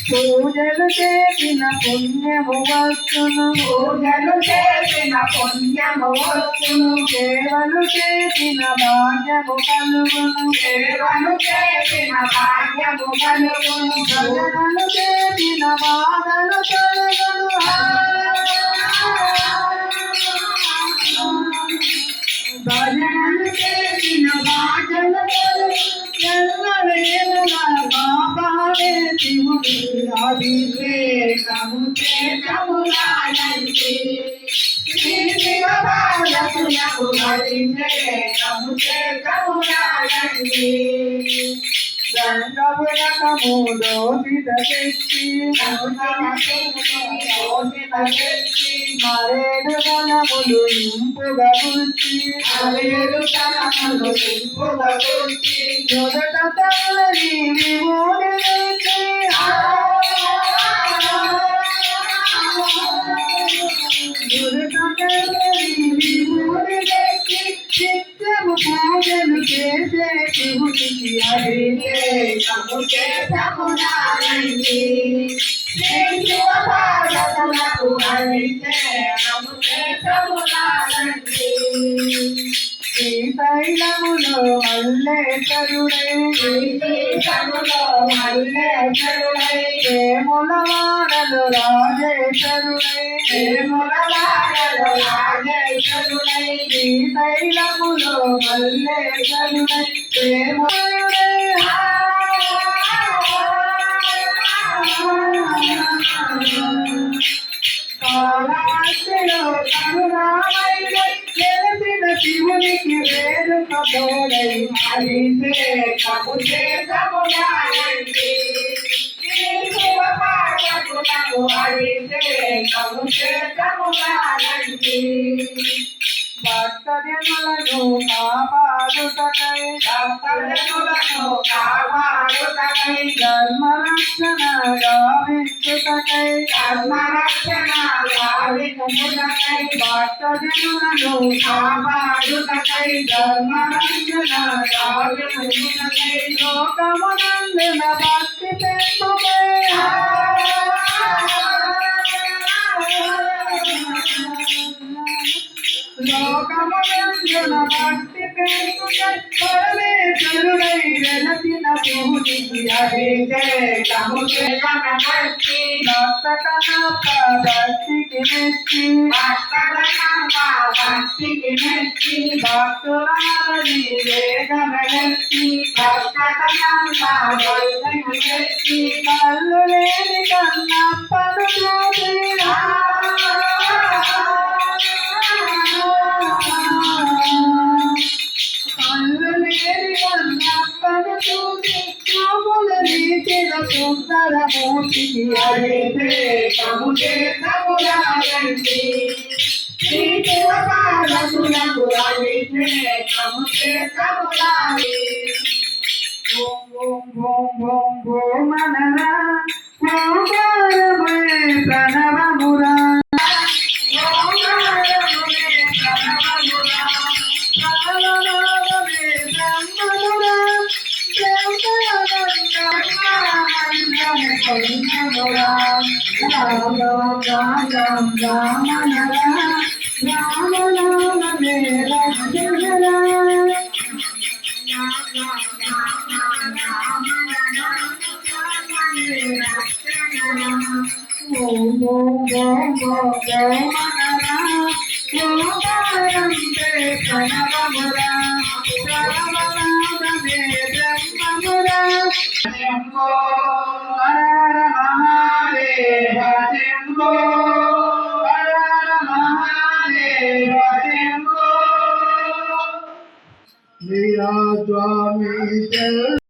పూజలు చేసిన పుణ్యము వస్తును పూజలు చేసిన పుణ్యము వస్తును సేవలు చేసిన భాగ్యము కలుగును సేవలు చేసిన భాగ్యము కలుగును భజనలు చేసిన బాధలు తొలగును భజనలు చేసిన బాధలు బాబావే శివుడి అభిషేకము చేతములాయండి శివ బాలకులకు అభిషేకము చేతములాయండి గంగపురకము దోషిత శక్తి మరేడు గలములు ఇంపుగా పుచ్చి మొదట తల్లని విభూని చిత్తము పూజలు చేసే శివుడికి అభిషేకము చేతములాయండి శివ బాలకులకు అభిషేకము చేతములాయండి శ్రీశైలములో మల్లేశ్వరుడై వేములవాడలు రాజేశ్వరుడై శ్రీశైలములో మల్లేశ్వరుడై వేములవాడై కాళహస్తిలో కరుణామయుడై తెలిసిన శివునికి వేడుక తోడై అభిషేకము చేతములాయండి శివ బాలకులకు అభిషేకము చేతములాయండి భక్తజనులను కాపాడుటకై ధర్మరక్షణ గావించుటకై భక్తజనులను కాపాడుటకై ధర్మరక్షణ గావించుటకై లోకమునందున భక్తి పెంపుకై లోకమునందున భక్తి పెంపుకై పరమేశ్వరుడై వెలసిన శివునికి అభిషేకము చేతములాయండి భక్త కనప భక్తికి మెచ్చి భక్తికి మెచ్చి భక్తులారని వేగమెచ్చి కళ్ళు లేని కన్నప్పను చూసి కళ్ళు లేని కన్నప్పను చూసి చూపుల రీతిన సుందర మూర్తికి అభిషేకము చేతములాయండి శివ బాలకులకు అభిషేకము చేతములాయండి ఓం ఓం ఓం ఓం ఓం అనరా ఓంకారమే ప్రణవమురా స్వామి